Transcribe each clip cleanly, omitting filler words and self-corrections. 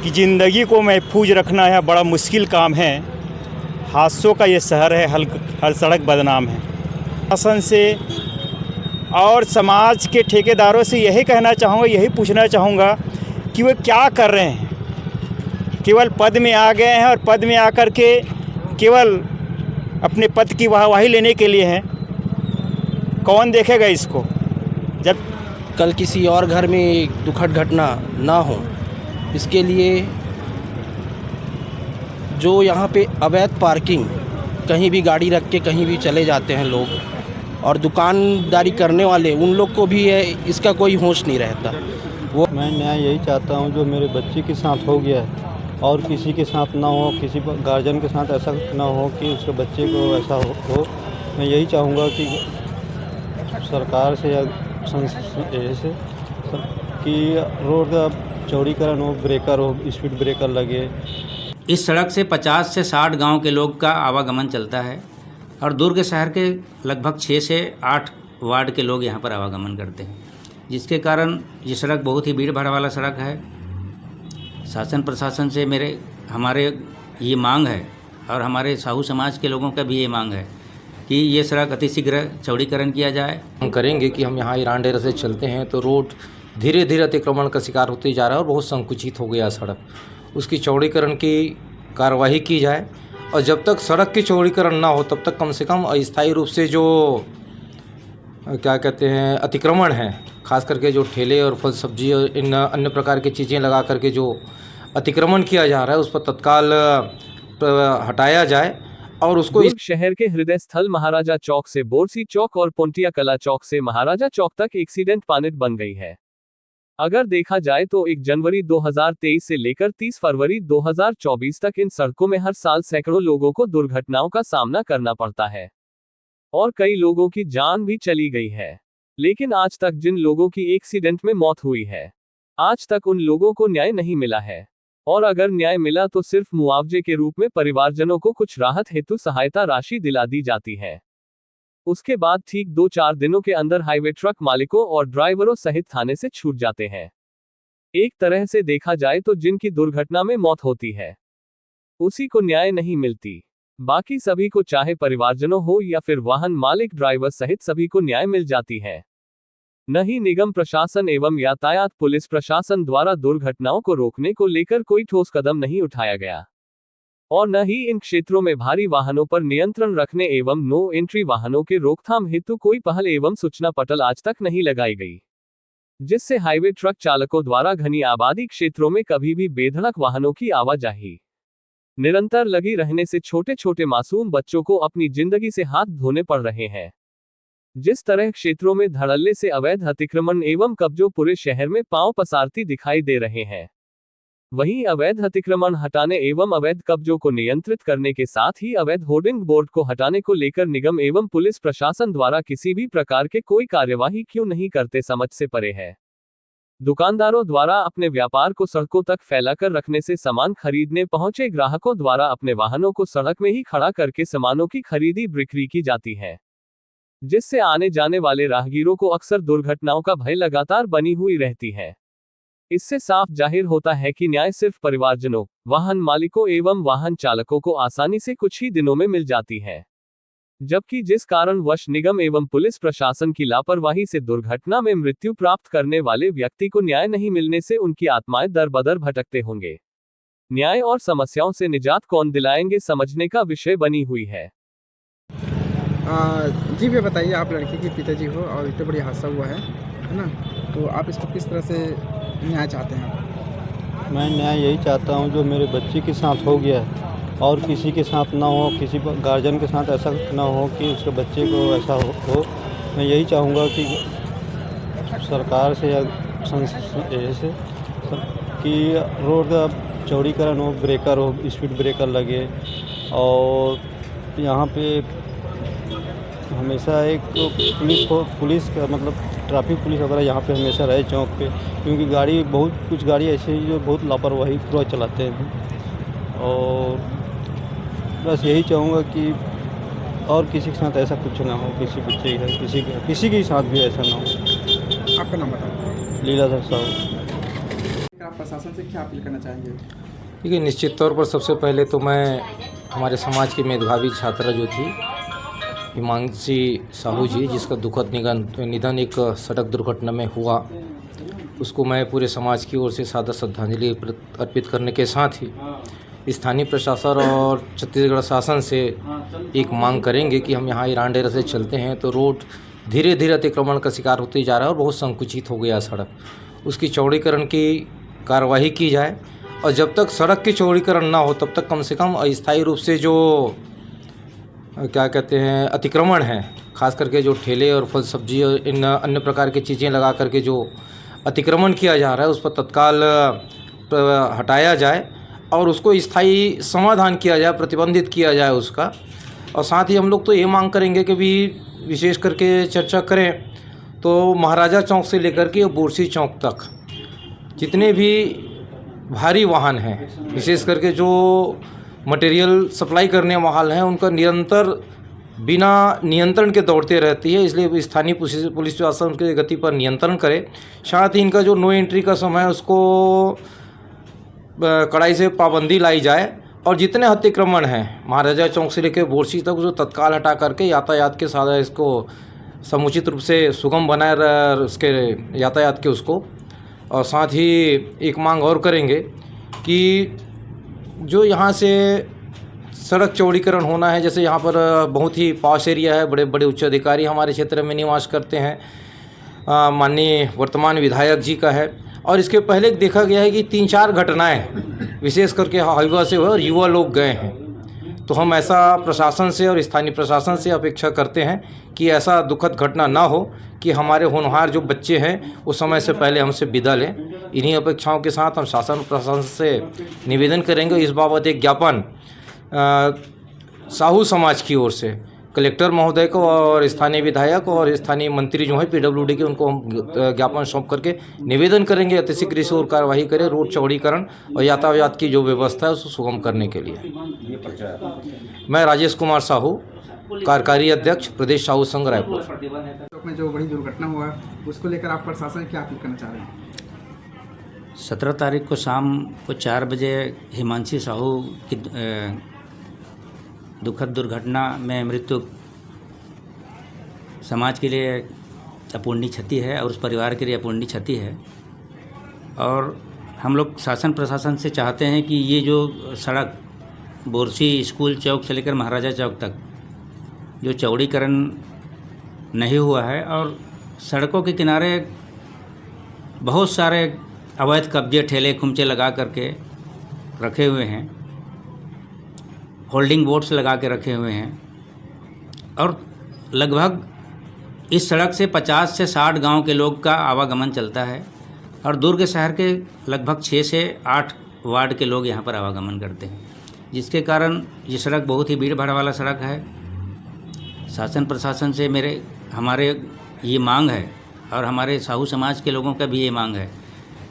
कि ज़िंदगी को महफूज रखना है बड़ा मुश्किल काम है। हादसों का ये शहर है, हर सड़क बदनाम है। शासन से और समाज के ठेकेदारों से यही कहना चाहूँगा, यही पूछना चाहूँगा कि वे क्या कर रहे हैं। केवल पद में आ गए हैं और पद में आकर के केवल अपने पद की वाहवाही लेने के लिए हैं। कौन देखेगा इसको? जब कल किसी और घर में एक दुखद घटना ना हो, इसके लिए जो यहाँ पे अवैध पार्किंग, कहीं भी गाड़ी रख के कहीं भी चले जाते हैं लोग, और दुकानदारी करने वाले, उन लोग को भी है इसका कोई होश नहीं रहता। मैं न्याय यही चाहता हूँ जो मेरे बच्चे के साथ हो गया है और किसी के साथ ना हो, किसी गार्जियन के साथ ऐसा ना हो कि उसके बच्चे को ऐसा हो। मैं यही चाहूँगा कि सरकार से या से कि रोड का चौड़ीकरण हो, ब्रेकर हो, स्पीड ब्रेकर लगे। इस सड़क से 50 से 60 गांव के लोग का आवागमन चलता है और दुर्ग शहर के लगभग 6 से 8 वार्ड के लोग यहां पर आवागमन करते हैं, जिसके कारण ये सड़क बहुत ही भीड़ भाड़ वाला सड़क है। शासन प्रशासन से हमारे ये मांग है और हमारे साहू समाज के लोगों का भी ये मांग है कि ये सड़क अतिशीघ्र चौड़ीकरण किया जाए। हम करेंगे कि हम यहाँ ईरान डेरा से चलते हैं तो रोड धीरे धीरे अतिक्रमण का शिकार होते जा रहा है और बहुत संकुचित हो गया सड़क। उसकी चौड़ीकरण की कार्रवाई की जाए और जब तक सड़क की चौड़ीकरण ना हो तब तक कम से कम अस्थायी रूप से जो क्या कहते हैं अतिक्रमण है, खास करके जो ठेले और फल सब्जी और इन अन्य प्रकार की चीज़ें लगा करके जो अतिक्रमण किया जा रहा है उस पर तत्काल हटाया जाए और उसको दुर्ग शहर के हृदय स्थल महाराजा चौक से बोरसी चौक और पोंटिया कला चौक से महाराजा चौक तक एक्सीडेंट पानित बन गई है। अगर देखा जाए तो 1 जनवरी 2023 से लेकर 30 फरवरी 2024 तक इन सड़कों में हर साल सैकड़ों लोगों को दुर्घटनाओं का सामना करना पड़ता है और कई लोगों की जान भी चली गई है। लेकिन आज तक जिन लोगों की एक्सीडेंट में मौत हुई है, आज तक उन लोगों को न्याय नहीं मिला है और अगर न्याय मिला तो सिर्फ मुआवजे के रूप में परिवारजनों को कुछ राहत हेतु सहायता राशि दिला दी जाती है। उसके बाद ठीक 2-4 दिनों के अंदर हाईवे ट्रक मालिकों और ड्राइवरों सहित थाने से छूट जाते हैं। एक तरह से देखा जाए तो जिनकी दुर्घटना में मौत होती है उसी को न्याय नहीं मिलती, बाकी सभी को चाहे परिवारजनों हो या फिर वाहन मालिक ड्राइवर सहित सभी को न्याय मिल जाती है। न ही निगम प्रशासन एवं यातायात पुलिस प्रशासन द्वारा दुर्घटनाओं को रोकने को लेकर कोई ठोस कदम नहीं उठाया गया और न ही इन क्षेत्रों में भारी वाहनों पर नियंत्रण रखने एवं नो एंट्री वाहनों के रोकथाम हेतु कोई पहल एवं सूचना पटल आज तक नहीं लगाई गई, जिससे हाईवे ट्रक चालकों द्वारा घनी आबादी क्षेत्रों में कभी भी बेधड़क वाहनों की आवाजाही निरंतर लगी रहने से छोटे छोटे मासूम बच्चों को अपनी जिंदगी से हाथ धोने पड़ रहे हैं। जिस तरह क्षेत्रों में धड़ल्ले से अवैध अतिक्रमण एवं कब्जों पूरे शहर में पांव पसारती दिखाई दे रहे हैं, वहीं अवैध अतिक्रमण हटाने एवं अवैध कब्जों को नियंत्रित करने के साथ ही अवैध होर्डिंग बोर्ड को हटाने को लेकर निगम एवं पुलिस प्रशासन द्वारा किसी भी प्रकार के कोई कार्यवाही क्यों नहीं करते समझ से परे है। दुकानदारों द्वारा अपने व्यापार को सड़कों तक फैलाकर रखने से सामान खरीदने पहुंचे ग्राहकों द्वारा अपने वाहनों को सड़क में ही खड़ा करके सामानों की खरीदी बिक्री की जाती है, जिससे आने जाने वाले राहगीरों को अक्सर दुर्घटनाओं का भय लगातार बनी हुई रहती है। इससे साफ जाहिर होता है कि न्याय सिर्फ परिवारजनों, वाहन मालिकों एवं वाहन चालकों को आसानी से कुछ ही दिनों में मिल जाती है, जबकि जिस कारणवश निगम एवं पुलिस प्रशासन की लापरवाही से दुर्घटना में मृत्यु प्राप्त करने वाले व्यक्ति को न्याय नहीं मिलने से उनकी आत्माएं दर बदर भटकते होंगे। न्याय और समस्याओं से निजात कौन दिलाएंगे, समझने का विषय बनी हुई है। जी भैया बताइए, आप लड़की के पिताजी हो और इतना बड़ी हादसा हुआ है ना, तो आप इसको किस तरह से न्याय चाहते हैं? मैं न्याय यही चाहता हूँ जो मेरे बच्चे के साथ हो गया है और किसी के साथ ना हो, किसी गार्जियन के साथ ऐसा ना हो कि उसके बच्चे को ऐसा हो। मैं यही चाहूँगा कि सरकार से या से कि रोड का चौड़ीकरण हो, ब्रेकर हो, स्पीड ब्रेकर लगे और यहाँ पे हमेशा एक पुलिस का मतलब ट्रैफिक पुलिस वगैरह यहाँ पे हमेशा रहे चौक पे, क्योंकि कुछ गाड़ी ऐसे ही जो बहुत लापरवाही पूर्वक चलाते हैं। और बस यही चाहूँगा कि और किसी के साथ ऐसा कुछ ना हो, किसी बच्चे का किसी के साथ भी ऐसा ना हो। आपका नाम बताओ। लीलाधर साहू। प्रशासन से क्या अपील करना चाहेंगे? देखिए, निश्चित तौर पर सबसे पहले तो मैं हमारे समाज की मेधावी छात्रा जो थी हिमांशी साहू जी, जिसका दुखद निधन एक सड़क दुर्घटना में हुआ, उसको मैं पूरे समाज की ओर से सादर श्रद्धांजलि अर्पित करने के साथ ही स्थानीय प्रशासन और छत्तीसगढ़ शासन से एक मांग करेंगे कि हम यहाँ ईरान डेरा से चलते हैं तो रोड धीरे धीरे अतिक्रमण का शिकार होते जा रहा है और बहुत संकुचित हो गया सड़क। उसकी चौड़ीकरण की कार्यवाही की जाए और जब तक सड़क की चौड़ीकरण ना हो तब तक कम से कम अस्थायी रूप से जो क्या कहते हैं अतिक्रमण है, खास करके जो ठेले और फल सब्जी और इन अन्य प्रकार की चीज़ें लगा करके जो अतिक्रमण किया जा रहा है उस पर तत्काल हटाया जाए और उसको स्थायी समाधान किया जाए, प्रतिबंधित किया जाए उसका। और साथ ही हम लोग तो ये मांग करेंगे कि भी विशेष करके चर्चा करें तो महाराजा चौक से लेकर के बोरसी चौक तक जितने भी भारी वाहन हैं, विशेष करके जो मटेरियल सप्लाई करने वाहन हैं, उनका निरंतर बिना नियंत्रण के दौड़ते रहती है। इसलिए स्थानीय पुलिस प्रशासन की गति पर नियंत्रण करे। साथ ही इनका जो नो एंट्री का समय है उसको कड़ाई से पाबंदी लाई जाए और जितने अतिक्रमण हैं महाराजा चौक से लेकर बोरसी तक उसको तत्काल हटा करके यातायात के साथ इसको समुचित रूप से सुगम बनाए उसके यातायात के उसको। और साथ ही एक मांग और करेंगे कि जो यहाँ से सड़क चौड़ीकरण होना है, जैसे यहाँ पर बहुत ही पॉश एरिया है, बड़े बड़े उच्च अधिकारी हमारे क्षेत्र में निवास करते हैं, माननीय वर्तमान विधायक जी का है। और इसके पहले देखा गया है कि 3-4 घटनाएं विशेष करके हाईवा से हुए और युवा लोग गए हैं। तो हम ऐसा प्रशासन से और स्थानीय प्रशासन से अपेक्षा करते हैं कि ऐसा दुखद घटना ना हो कि हमारे होनहार जो बच्चे हैं उस समय से पहले हमसे विदा लें। इन्हीं अपेक्षाओं के साथ हम शासन प्रशासन से निवेदन करेंगे। इस बाबत एक ज्ञापन साहू समाज की ओर से कलेक्टर महोदय को और स्थानीय विधायक और स्थानीय मंत्री जो हैं पीडब्ल्यूडी के, उनको हम ज्ञापन सौंप करके निवेदन करेंगे अतिशीघ्र इस ओर कार्रवाई करें, रोड चौड़ीकरण और यातायात की जो व्यवस्था है उसको सुगम करने के लिए। मैं राजेश कुमार साहू, कार्यकारी अध्यक्ष प्रदेश साहू संघ रायपुर। चौक में जो बड़ी दुर्घटना हुआ उसको लेकर आप प्रशासन से क्या अपील करना चाह रहे हैं? 17 तारीख को शाम को 4 बजे हिमांशी साहू की दुखद दुर्घटना में मृत्यु समाज के लिए अपूर्णीय क्षति है और उस परिवार के लिए अपूर्णीय क्षति है। और हम लोग शासन प्रशासन से चाहते हैं कि ये जो सड़क बोरसी स्कूल चौक से लेकर महाराजा चौक तक जो चौड़ीकरण नहीं हुआ है और सड़कों के किनारे बहुत सारे अवैध कब्जे ठेले खुमचे लगा करके रखे हुए हैं, होल्डिंग बोर्ड्स लगा के रखे हुए हैं और लगभग इस सड़क से 50 से 60 गांव के लोग का आवागमन चलता है और दुर्ग शहर के लगभग 6 से 8 वार्ड के लोग यहां पर आवागमन करते हैं, जिसके कारण ये सड़क बहुत ही भीड़ भाड़ वाला सड़क है। शासन प्रशासन से हमारे ये मांग है और हमारे साहू समाज के लोगों का भी ये मांग है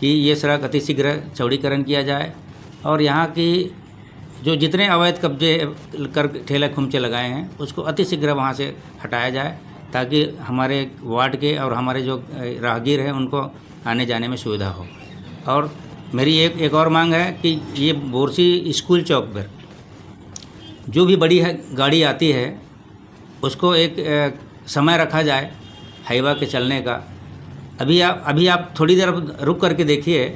कि ये सड़क अतिशीघ्र चौड़ीकरण किया जाए और यहाँ की जो जितने अवैध कब्जे कर ठेले खुमचे लगाए हैं उसको अतिशीघ्र वहाँ से हटाया जाए ताकि हमारे वार्ड के और हमारे जो राहगीर हैं उनको आने जाने में सुविधा हो। और मेरी एक और मांग है कि ये बोरसी स्कूल चौक पर जो भी बड़ी गाड़ी आती है उसको एक समय रखा जाए हाईवा के चलने का। अभी आप थोड़ी देर रुक करके देखिए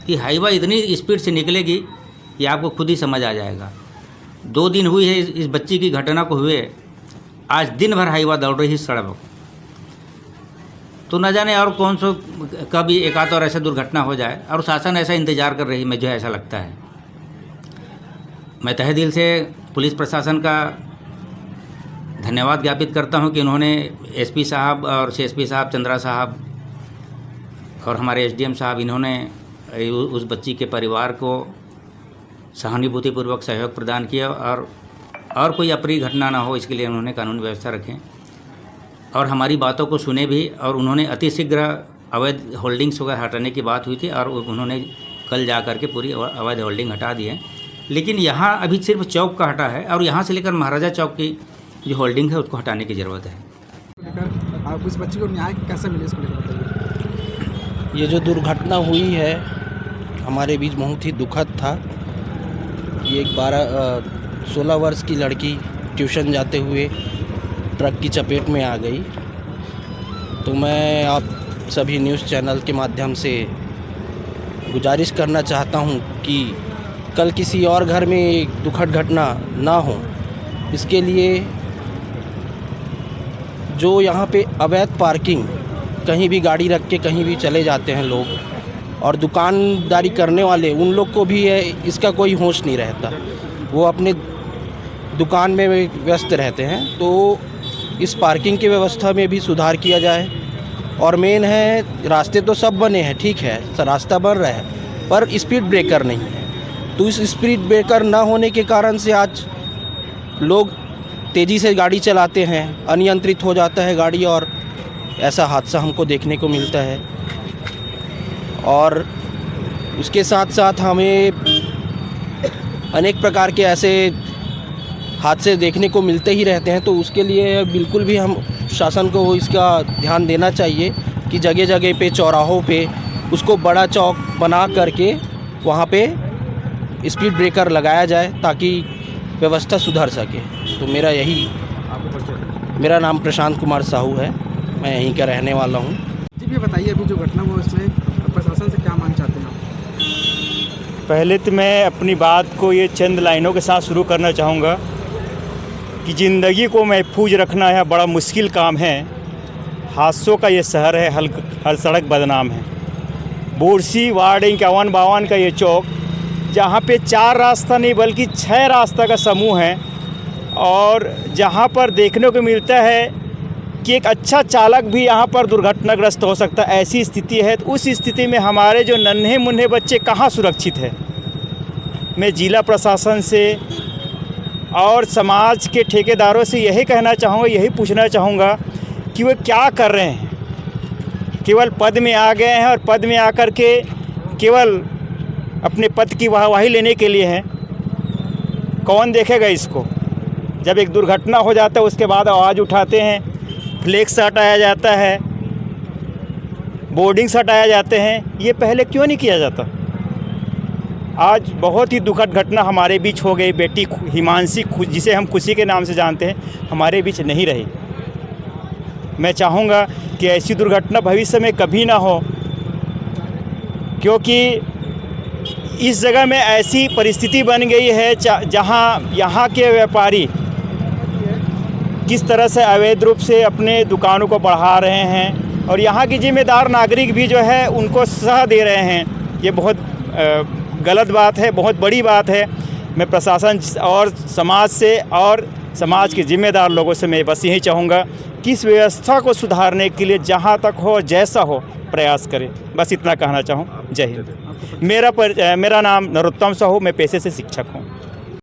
कि हाईवा इतनी स्पीड से निकलेगी कि आपको खुद ही समझ आ जाएगा। 2 दिन हुई है इस बच्ची की घटना को हुए, आज दिन भर हाईवा दौड़ रही है सड़क पर। तो न जाने और कौन सो कब एक आध और ऐसा दुर्घटना हो जाए और शासन ऐसा इंतज़ार कर रही है, मुझे ऐसा लगता है। मैं तहे दिल से पुलिस प्रशासन का धन्यवाद ज्ञापित करता हूं कि उन्होंने एसपी साहब और सीएसपी साहब, चंद्रा साहब और हमारे एसडीएम साहब, इन्होंने उस बच्ची के परिवार को सहानुभूतिपूर्वक सहयोग प्रदान किया और कोई अप्रिय घटना ना हो इसके लिए उन्होंने कानूनी व्यवस्था रखें और हमारी बातों को सुने भी। और उन्होंने अतिशीघ्र अवैध होल्डिंग्स वगैरह हटाने की बात हुई थी और उन्होंने कल जा कर के पूरी अवैध होल्डिंग हटा दी है। लेकिन यहाँ अभी सिर्फ चौक का हटा है और यहाँ से लेकर महाराजा चौक की जो होल्डिंग है उसको हटाने की ज़रूरत है। लेकर उस बच्ची को न्याय कैसे मिले इसको लेकर बताइए। ये जो दुर्घटना हुई है हमारे बीच बहुत ही दुखद था। ये एक 16 वर्ष की लड़की ट्यूशन जाते हुए ट्रक की चपेट में आ गई। तो मैं आप सभी न्यूज़ चैनल के माध्यम से गुजारिश करना चाहता हूं कि कल किसी और घर में एक दुखद घटना ना हो, इसके लिए जो यहाँ पे अवैध पार्किंग, कहीं भी गाड़ी रख के कहीं भी चले जाते हैं लोग, और दुकानदारी करने वाले, उन लोग को भी इसका कोई होश नहीं रहता। वो अपने दुकान में व्यस्त रहते हैं। तो इस पार्किंग की व्यवस्था में भी सुधार किया जाए। और मेन है, रास्ते तो सब बने हैं, ठीक है, रास्ता बन रहा है, पर स्पीड ब्रेकर नहीं है। तो इस स्पीड ब्रेकर ना होने के कारण से आज लोग तेज़ी से गाड़ी चलाते हैं, अनियंत्रित हो जाता है गाड़ी, और ऐसा हादसा हमको देखने को मिलता है। और उसके साथ साथ हमें अनेक प्रकार के ऐसे हादसे देखने को मिलते ही रहते हैं। तो उसके लिए बिल्कुल भी हम शासन को इसका ध्यान देना चाहिए कि जगह जगह पे, चौराहों पे उसको बड़ा चौक बना करके वहाँ पे स्पीड ब्रेकर लगाया जाए ताकि व्यवस्था सुधर सके। तो मेरा नाम प्रशांत कुमार साहू है, मैं यहीं का रहने वाला हूँ। जी भैया बताइए, अभी जो घटना हुआ उसमें प्रशासन से क्या मांग चाहते हैं आप? पहले तो मैं अपनी बात को ये चंद लाइनों के साथ शुरू करना चाहूँगा कि ज़िंदगी को महफूज रखना है बड़ा मुश्किल काम है। हादसों का ये शहर है, हर सड़क बदनाम है। बोरसी वार्ड 51-52 का ये चौक, जहाँ पे 4 रास्ता नहीं बल्कि 6 रास्ता का समूह है, और जहाँ पर देखने को मिलता है कि एक अच्छा चालक भी यहाँ पर दुर्घटनाग्रस्त हो सकता है, ऐसी स्थिति है। तो उस स्थिति में हमारे जो नन्हे मुन्ने बच्चे कहाँ सुरक्षित है। मैं जिला प्रशासन से और समाज के ठेकेदारों से यही कहना चाहूँगा, यही पूछना चाहूँगा कि वो क्या कर रहे हैं। केवल पद में आ गए हैं और पद में आकर के केवल अपने पद की वाहवाही लेने के लिए हैं। कौन देखेगा इसको? जब एक दुर्घटना हो जाता है उसके बाद आवाज़ उठाते हैं, फ्लेक्स हटाया जाता है, बोर्डिंग्स हटाया जाते हैं। ये पहले क्यों नहीं किया जाता? आज बहुत ही दुखद घटना हमारे बीच हो गई। बेटी हिमांशी, जिसे हम खुशी के नाम से जानते हैं, हमारे बीच नहीं रही। मैं चाहूँगा कि ऐसी दुर्घटना भविष्य में कभी ना हो, क्योंकि इस जगह में ऐसी परिस्थिति बन गई है जहाँ यहाँ के व्यापारी किस तरह से अवैध रूप से अपने दुकानों को बढ़ा रहे हैं, और यहाँ की जिम्मेदार नागरिक भी जो है उनको सह दे रहे हैं। ये बहुत गलत बात है, बहुत बड़ी बात है। मैं प्रशासन और समाज से और समाज के जिम्मेदार लोगों से मैं बस यही चाहूँगा कि इस व्यवस्था को सुधारने के लिए जहाँ तक हो, जैसा हो, प्रयास करें। बस इतना कहना चाहूँ। जय हिंद। मेरा नाम नरोत्तम साहू, मैं पेशे से शिक्षक हूँ।